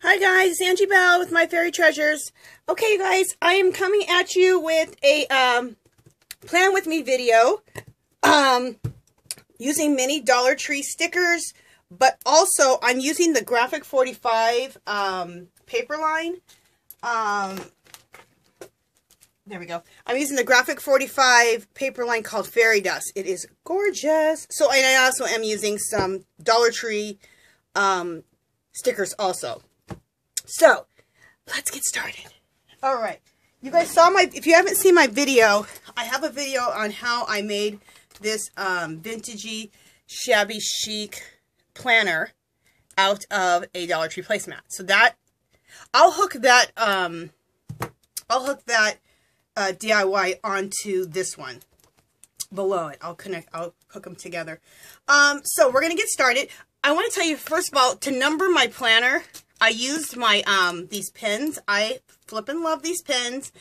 Hi guys, it's Angie Bell with My Fairy Treasures. Okay guys, I am coming at you with a plan with me video using mini Dollar Tree stickers, but also I'm using the Graphic 45 paper line. There we go. I'm using the Graphic 45 paper line called Fairy Dust. It is gorgeous. So, and I also am using some Dollar Tree stickers also. So, let's get started. Alright, you guys saw if you haven't seen my video, I have a video on how I made this vintagey, shabby chic planner out of a Dollar Tree placemat. So that, I'll hook that DIY onto this one below it. I'll hook them together. So we're going to get started. I want to tell you, first of all, to number my planner, I used my, these pins. I flippin' love these pins.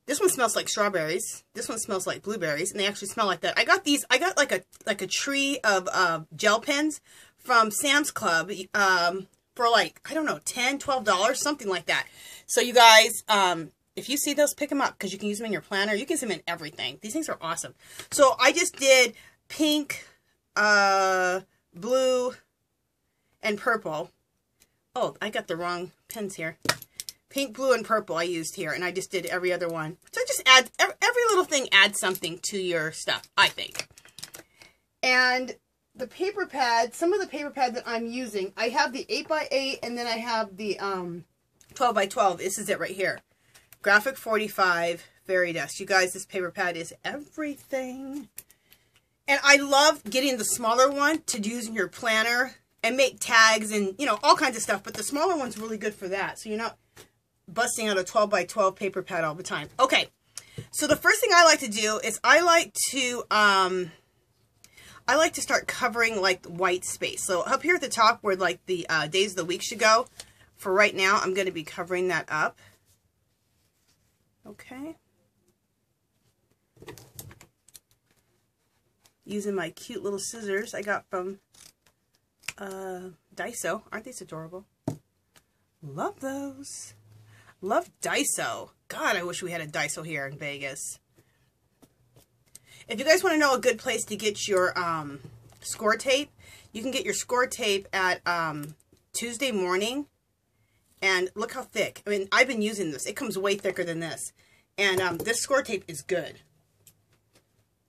This one smells like strawberries. This one smells like blueberries, and they actually smell like that. I got these, I got like a tree of, gel pens from Sam's Club, for like, I don't know, $10, $12, something like that. So you guys, if you see those, pick them up, because you can use them in your planner. You can use them in everything. These things are awesome. So I just did pink, blue, and purple. Oh, I got the wrong pens here. Pink, blue, and purple I used here, and I just did every other one. So just add, every little thing adds something to your stuff, I think. And the paper pad, some of the paper pad that I'm using, I have the 8x8, and then I have the 12x12. This is it right here. Graphic 45 Fairy Dust. You guys, this paper pad is everything. And I love getting the smaller one to use in your planner and make tags and, you know, all kinds of stuff. But the smaller one's really good for that. So you're not busting out a 12x12 paper pad all the time. Okay. So the first thing I like to do is I like to start covering, like, white space. So up here at the top where, like, the days of the week should go, for right now, I'm going to be covering that up. Okay. Using my cute little scissors I got from Daiso. Aren't these adorable? Love those. Love Daiso. God, I wish we had a Daiso here in Vegas. If you guys want to know a good place to get your score tape, you can get your score tape at Tuesday morning. And look how thick. I mean, I've been using this. It comes way thicker than this. And this score tape is good.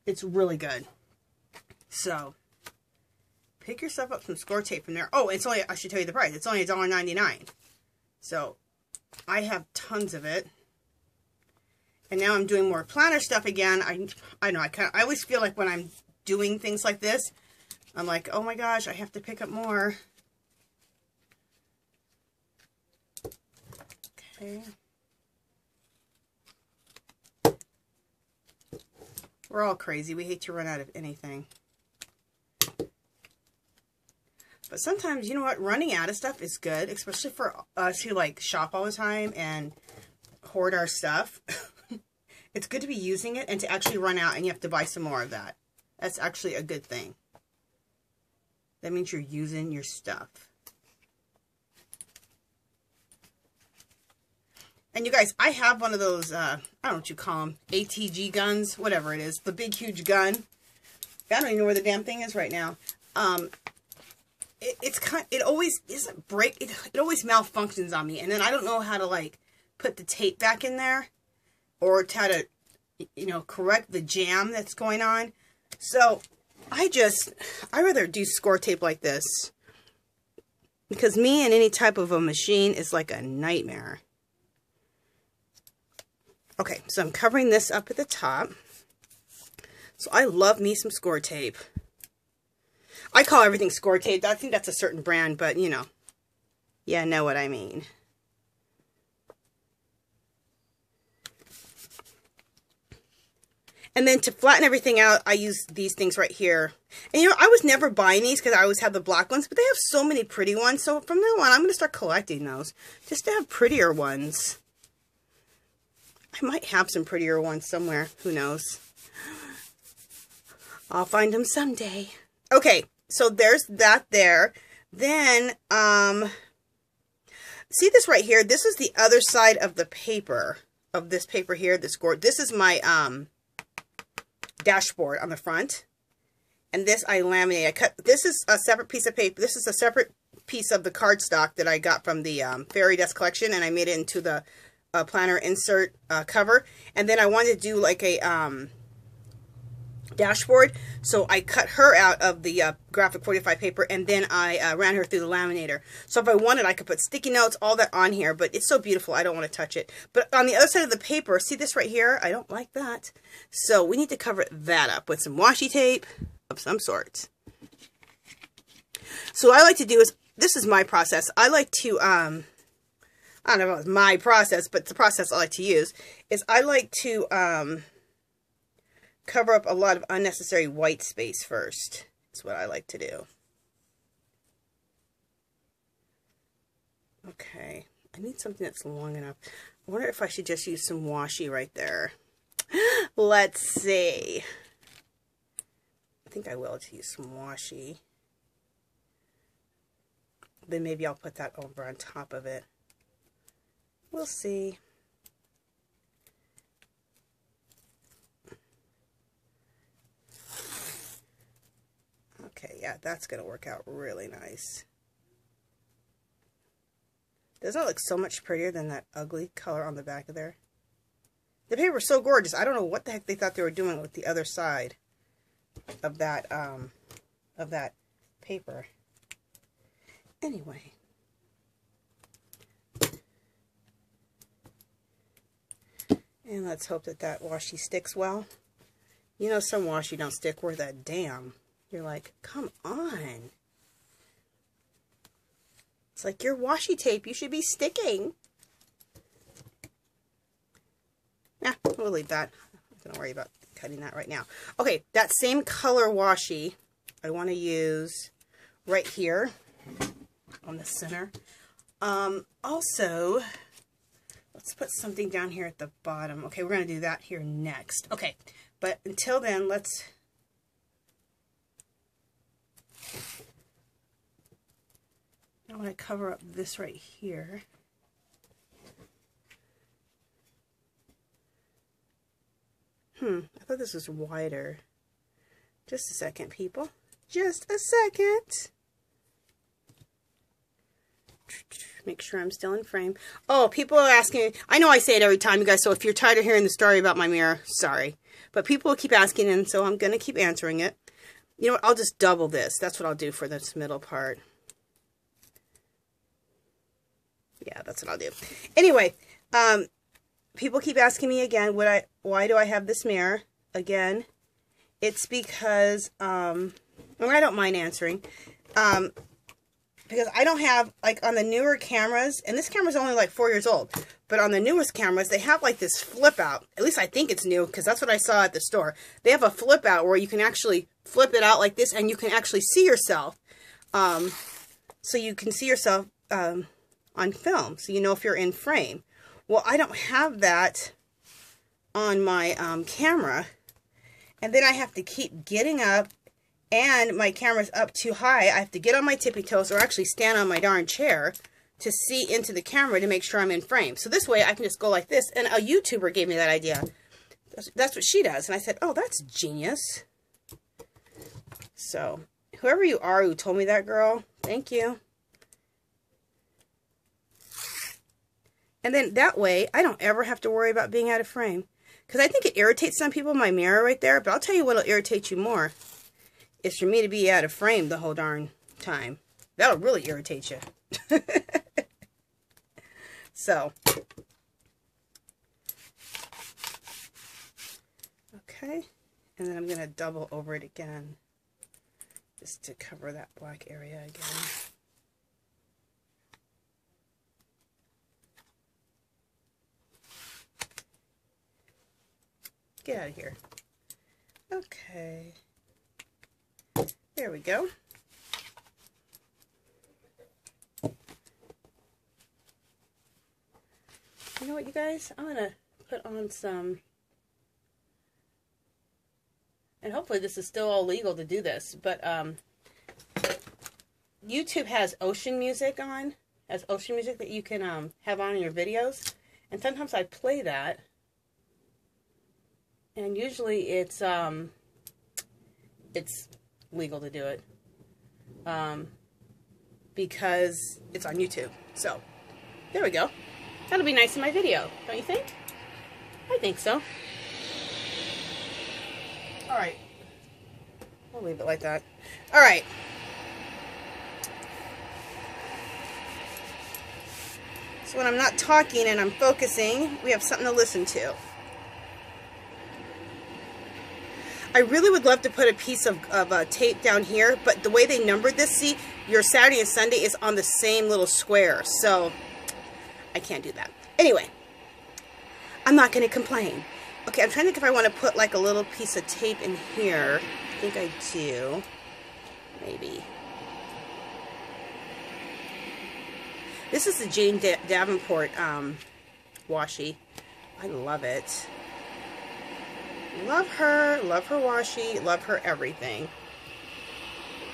It's really good. So, pick yourself up some score tape from there. Oh, it's only, I should tell you the price. It's only $1.99. So, I have tons of it. And now I'm doing more planner stuff again. I know, I always feel like when I'm doing things like this, I'm like, oh my gosh, I have to pick up more. Okay. We're all crazy. We hate to run out of anything. But sometimes, you know what, running out of stuff is good, especially for us who like shop all the time and hoard our stuff. It's good to be using it and to actually run out and you have to buy some more of that. That's actually a good thing. That means you're using your stuff. And you guys, I have one of those, I don't know what you call them, ATG guns, whatever it is, the big, huge gun. I don't even know where the damn thing is right now. It always doesn't break, it always malfunctions on me, and then I don't know how to, like, put the tape back in there, or how to, you know, correct the jam that's going on. So, I rather do score tape like this, because me and any type of a machine is like a nightmare. Okay, so I'm covering this up at the top. So I love me some score tape. I call everything score tape. I think that's a certain brand, but you know. Yeah, know what I mean. And then to flatten everything out, I use these things right here. And you know, I was never buying these because I always have the black ones, but they have so many pretty ones. So from now on, I'm going to start collecting those just to have prettier ones. I might have some prettier ones somewhere. Who knows? I'll find them someday. Okay, so there's that there. Then, see this right here? This is the other side of the paper, of this paper here, this is my dashboard on the front. And this I laminate. I cut, this is a separate piece of paper. This is a separate piece of the cardstock that I got from the Fairie Desk Collection, and I made it into the planner insert cover. And then I wanted to do like a dashboard, so I cut her out of the graphic 45 paper, and then I ran her through the laminator. So if I wanted, I could put sticky notes, all that on here, but it's so beautiful, I don't want to touch it. But on the other side of the paper, see this right here? I don't like that. So we need to cover that up with some washi tape of some sort. So what I like to do is, this is my process. I like to, I don't know if it's my process, but the process I like to use is I like to cover up a lot of unnecessary white space first. That's what I like to do. Okay, I need something that's long enough. I wonder if I should just use some washi right there. Let's see. I think I will use some washi. Then maybe I'll put that over on top of it. We'll see. Okay, yeah, that's going to work out really nice. Doesn't it look so much prettier than that ugly color on the back of there? The paper is so gorgeous. I don't know what the heck they thought they were doing with the other side of that paper. Anyway. And let's hope that that washi sticks well. You know, some washi don't stick worth a damn. You're like, come on. It's like your washi tape. You should be sticking. Yeah, we'll leave that. I'm not going to worry about cutting that right now. Okay, that same color washi I want to use right here on the center. Also, let's put something down here at the bottom. Okay, we're going to do that here next. Okay, but until then, let's... I want to cover up this right here. I thought this was wider. Just a second, people. Just a second. Make sure I'm still in frame. Oh, people are asking. I know I say it every time, you guys, so if you're tired of hearing the story about my mirror, sorry. But people keep asking, and so I'm going to keep answering it. You know what? I'll just double this. That's what I'll do for this middle part. Yeah, that's what I'll do. Anyway, people keep asking me again, why do I have this mirror? Again, it's because, and I don't mind answering, because I don't have, like, on the newer cameras, and this camera's only like 4 years old, but on the newest cameras, they have like this flip out. At least I think it's new, because that's what I saw at the store. They have a flip out where you can actually flip it out like this, and you can actually see yourself. So you can see yourself on film, so you know if you're in frame. Well, I don't have that on my camera, and then I have to keep getting up, and my camera's up too high. I have to get on my tippy toes, or actually stand on my darn chair to see into the camera to make sure I'm in frame. So this way I can just go like this, and a YouTuber gave me that idea. That's what she does, and I said, oh, that's genius. So, whoever you are who told me that, girl, thank you. And then that way, I don't ever have to worry about being out of frame. Because I think it irritates some people, my mirror right there. But I'll tell you what'll irritate you more. Is for me to be out of frame the whole darn time. That'll really irritate you. So. Okay. And then I'm going to double over it again. Just to cover that black area again. Get out of here. Okay. There we go. You know what, you guys? I'm going to put on some... And hopefully this is still all legal to do this. But YouTube has ocean music on. has ocean music that you can have on in your videos. And sometimes I play that. And usually it's legal to do it. Because it's on YouTube. So, there we go. That'll be nice in my video, don't you think? I think so. Alright. I'll leave it like that. Alright. So when I'm not talking and I'm focusing, we have something to listen to. I really would love to put a piece of tape down here, but the way they numbered this, see, your Saturday and Sunday is on the same little square, so I can't do that. Anyway, I'm not going to complain. Okay, I'm trying to think if I want to put like a little piece of tape in here. I think I do. Maybe. This is the Jane Davenport washi. I love it. Love her washi, love her everything.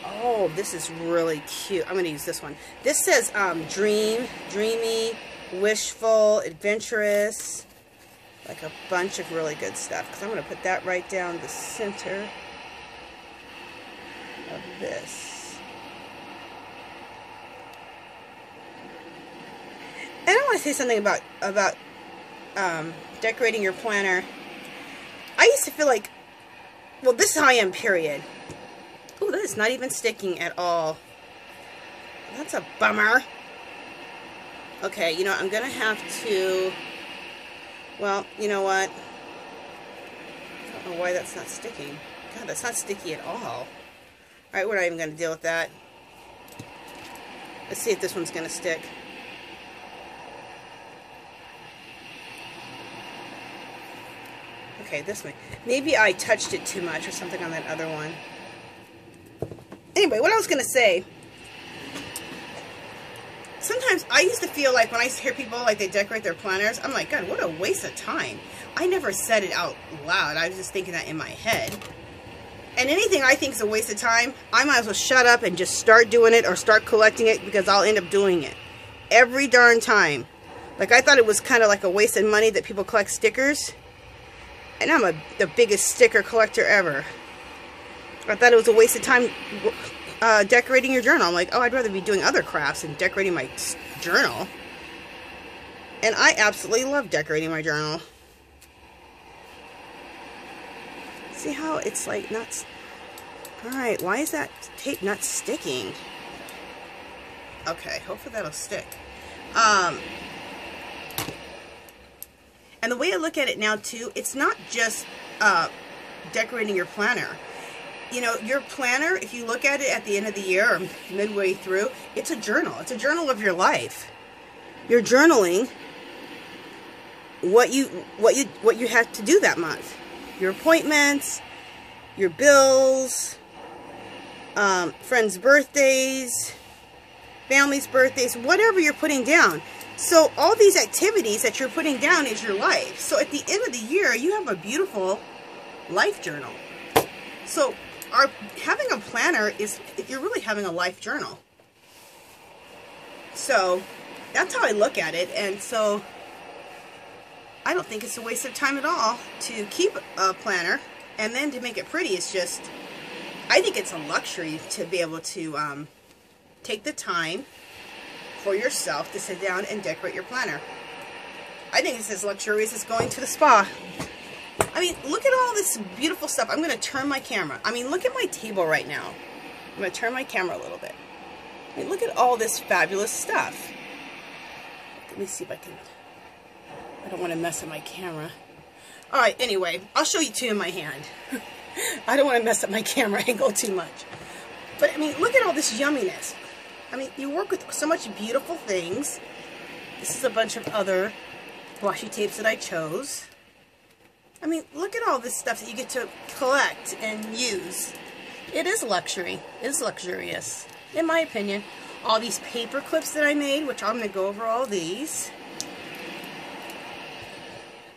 Oh, this is really cute. I'm going to use this one. This says dream, dreamy, wishful, adventurous. Like a bunch of really good stuff. Because I'm going to put that right down the center of this. And I want to say something about decorating your planner. I used to feel like, well, this is how I am, period. Oh, that is not even sticking at all. That's a bummer. Okay, you know, I'm going to have to, well, you know what? I don't know why that's not sticking. God, that's not sticky at all. Alright, we're not even going to deal with that. Let's see if this one's going to stick. Okay, this one. Maybe I touched it too much or something on that other one. Anyway, what I was going to say, sometimes I used to feel like when I hear people like they decorate their planners, I'm like, God, what a waste of time. I never said it out loud. I was just thinking that in my head. And anything I think is a waste of time, I might as well shut up and just start doing it or start collecting it because I'll end up doing it. Every darn time. Like I thought it was kind of like a waste of money that people collect stickers. And I'm the biggest sticker collector ever. I thought it was a waste of time decorating your journal. I'm like, oh, I'd rather be doing other crafts than decorating my journal. And I absolutely love decorating my journal. See how it's like not... Alright, why is that tape not sticking? Okay, hopefully that'll stick. And the way I look at it now, too, it's not just decorating your planner. You know, your planner, if you look at it at the end of the year or midway through, it's a journal. It's a journal of your life. You're journaling what you have to do that month. Your appointments, your bills, friends' birthdays, family's birthdays, whatever you're putting down. So all these activities that you're putting down is your life. So at the end of the year, you have a beautiful life journal. So having a planner is, you're really having a life journal. So that's how I look at it. And so I don't think it's a waste of time at all to keep a planner. And then to make it pretty, it's just, I think it's a luxury to be able to take the time for yourself to sit down and decorate your planner. I think it's as luxurious as going to the spa. I mean, look at all this beautiful stuff. I'm going to turn my camera. I mean, look at my table right now. I'm going to turn my camera a little bit. I mean, look at all this fabulous stuff. Let me see if I can... I don't want to mess up my camera. Alright, anyway, I'll show you two in my hand. I don't want to mess up my camera angle too much. But, I mean, look at all this yumminess. I mean, you work with so much beautiful things. This is a bunch of other washi tapes that I chose. I mean, look at all this stuff that you get to collect and use. It is luxury. It is luxurious, in my opinion. All these paper clips that I made, which I'm going to go over all these.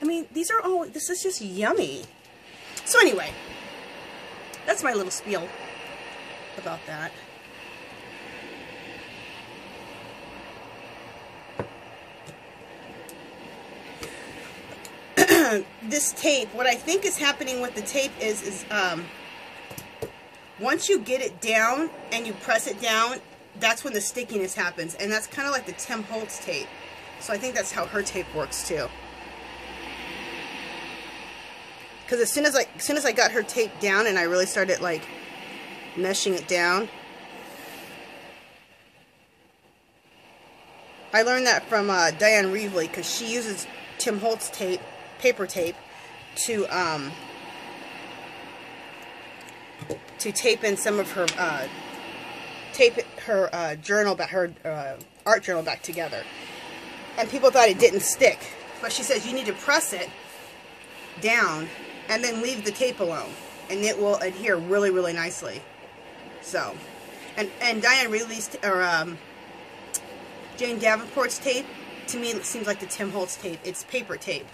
I mean, these are all, this is just yummy. So anyway, that's my little spiel about that. this tape, what I think is happening with the tape is once you get it down and you press it down, that's when the stickiness happens. And that's kind of like the Tim Holtz tape. So I think that's how her tape works too. Because as soon as I got her tape down and I really started like meshing it down, I learned that from Diane Reevely, because she uses Tim Holtz tape, paper tape, to tape in some of her journal, her art journal back together. And people thought it didn't stick, but she says you need to press it down and then leave the tape alone, and it will adhere really, really nicely. So, and Diane Reevely's Jane Davenport's tape, to me, it seems like the Tim Holtz tape. It's paper tape.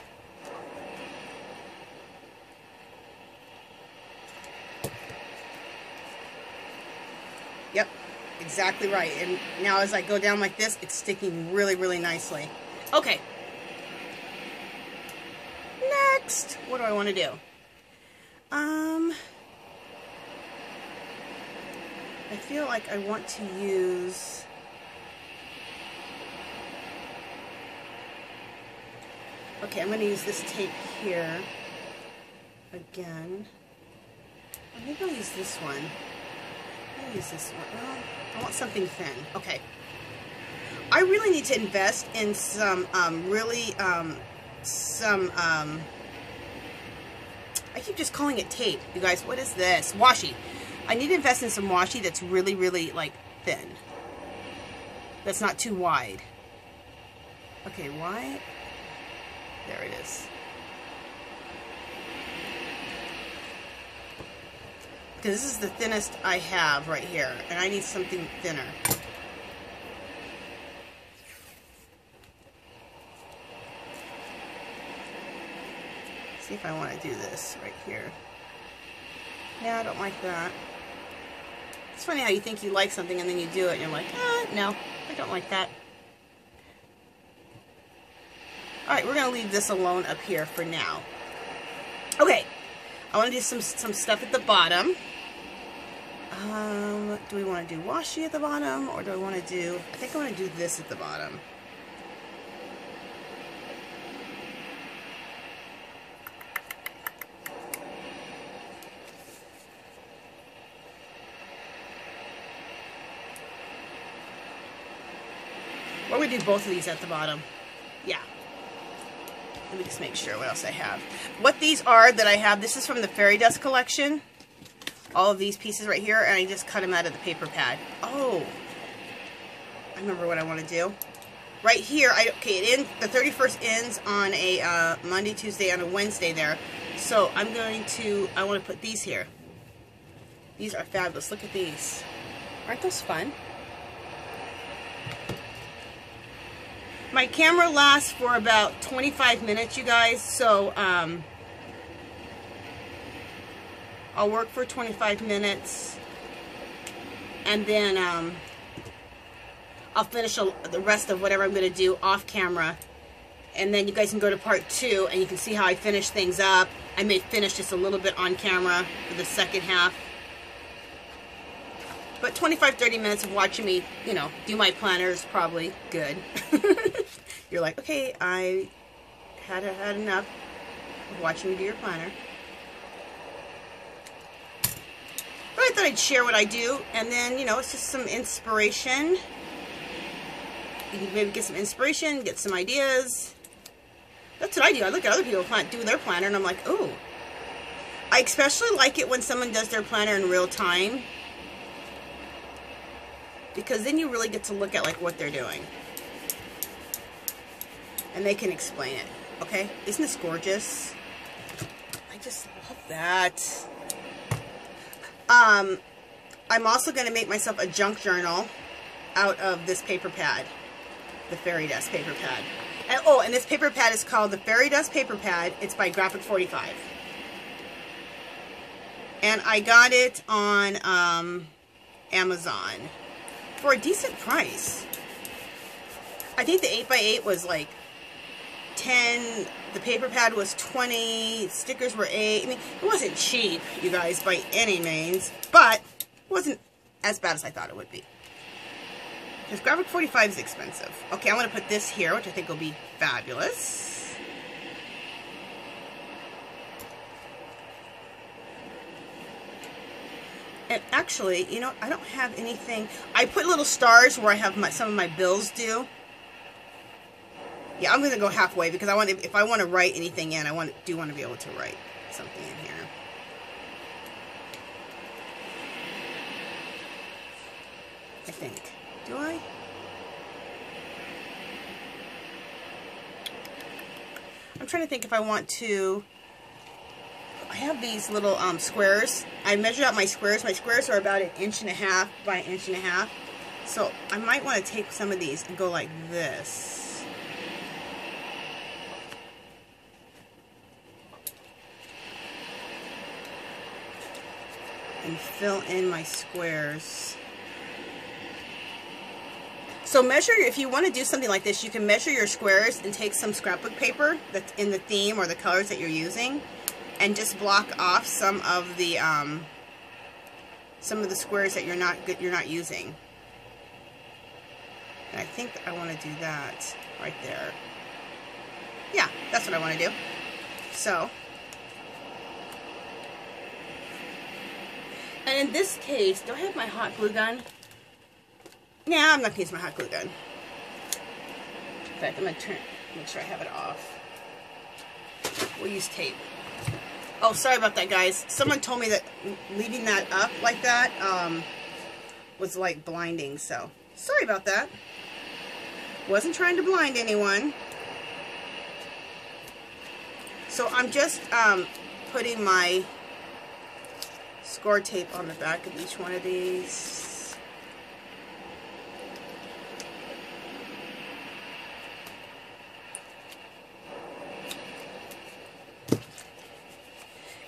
Yep, exactly right. And now as I go down like this, it's sticking really, really nicely. Okay. Next, what do I want to do? I feel like I want to use... Okay, I'm going to use this tape here again. Or maybe I'll use this one. I'll use this one. Well, I want something thin. Okay. I really need to invest in some I keep just calling it tape. You guys, what is this? Washi. I need to invest in some washi that's really, really, like, thin. That's not too wide. Okay, why? There it is. Because this is the thinnest I have right here, and I need something thinner. See if I want to do this right here. Yeah, I don't like that. It's funny how you think you like something and then you do it and you're like, no, I don't like that. Alright, we're going to leave this alone up here for now. Okay, I want to do some stuff at the bottom. Do we want to do washi at the bottom, or do I want to do... I think I want to do this at the bottom. Or we do both of these at the bottom. Yeah. Let me just make sure what else I have. What these are that I have, this is from the Fairy Dust collection. All of these pieces right here, and I just cut them out of the paper pad. Oh, I remember what I want to do. Right here, the 31st ends on a Monday, Tuesday, and a Wednesday there. So I want to put these here. These are fabulous. Look at these. Aren't those fun? My camera lasts for about 25 minutes, you guys, so I'll work for 25 minutes, and then I'll finish the rest of whatever I'm going to do off camera, and then you guys can go to part 2, and you can see how I finish things up. I may finish just a little bit on camera for the second half. But 25-30 minutes of watching me, you know, do my planner is probably good. You're like, okay, I had enough of watching you do your planner. But I thought I'd share what I do, and then, you know, it's just some inspiration. You can maybe get some inspiration, get some ideas. That's what I do. I look at other people do their planner, and I'm like, ooh. I especially like it when someone does their planner in real time, because then you really get to look at like what they're doing, and they can explain it. Okay, isn't this gorgeous? I just love that. I'm also going to make myself a junk journal out of this paper pad, the Fairy Dust paper pad. And, oh, and this paper pad is called the Fairy Dust paper pad. It's by Graphic 45, and I got it on Amazon for a decent price. I think the 8x8 was like 10, the paper pad was 20, stickers were 8. I mean, it wasn't cheap, you guys, by any means, but it wasn't as bad as I thought it would be. Because Graphic 45 is expensive. Okay, I'm going to put this here, which I think will be fabulous. And actually, you know, I don't have anything. I put little stars where I have some of my bills due. Yeah, I'm going to go halfway because I want to, if I want to write anything in, I do want to be able to write something in here. I think. Do I? I'm trying to think if I want to. I have these little squares. I measured out my squares. My squares are about 1.5 inches by 1.5 inches. So I might want to take some of these and go like this. And fill in my squares. So measure, if you want to do something like this, you can measure your squares and take some scrapbook paper that's in the theme or the colors that you're using, and just block off some of the squares that you're not using. And I think I want to do that right there. Yeah, that's what I want to do. So, and in this case, do I have my hot glue gun? Nah, I'm not going to use my hot glue gun. In fact, I'm going to make sure I have it off. We'll use tape. Oh, sorry about that, guys. Someone told me that leaving that up like that was like blinding, so sorry about that. Wasn't trying to blind anyone. So I'm just putting my score tape on the back of each one of these.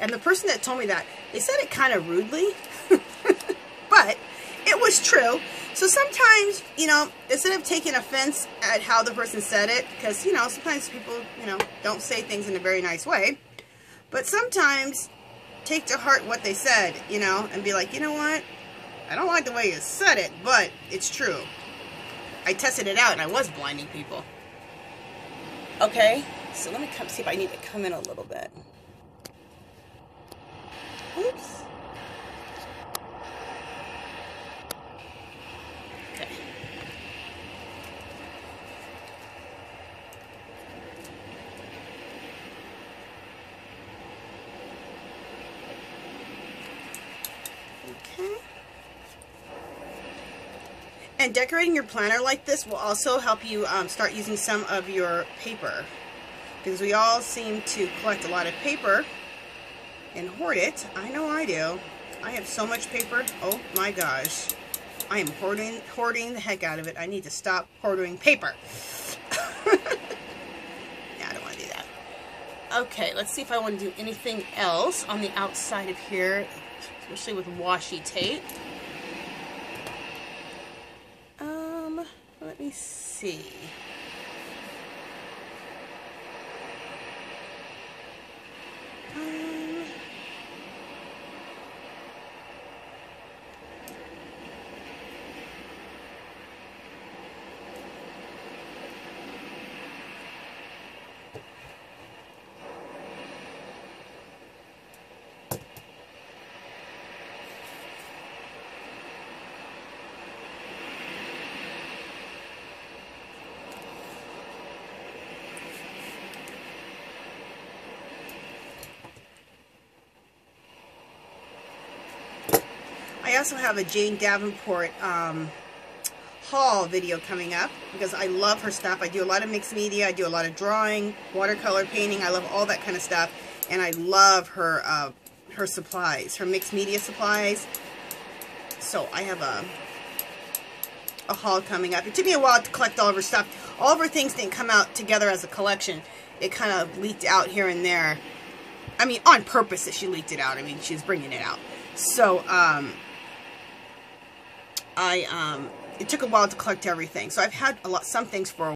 And the person that told me that, they said it kind of rudely, but it was true. So sometimes, you know, instead of taking offense at how the person said it, because, you know, sometimes people, you know, don't say things in a very nice way, but sometimes take to heart what they said, you know, and be like, you know what, I don't like the way you said it, but it's true. I tested it out and I was blinding people. Okay, so let me see if I need to come in a little bit. Oops. Okay. Okay. And decorating your planner like this will also help you start using some of your paper, because we all seem to collect a lot of paper and hoard it. I know I do. I have so much paper. Oh my gosh. I am hoarding the heck out of it. I need to stop hoarding paper. Yeah, I don't want to do that. Okay, let's see if I want to do anything else on the outside of here, especially with washi tape. Let me see. I also have a Jane Davenport haul video coming up because I love her stuff. I do a lot of mixed media. I do a lot of drawing, watercolor painting. I love all that kind of stuff, and I love her her supplies, her mixed media supplies. So I have a haul coming up. It took me a while to collect all of her stuff. All of her things didn't come out together as a collection. It kind of leaked out here and there. I mean, on purpose that she leaked it out. I mean, she was bringing it out. So it took a while to collect everything. So I've had some things for a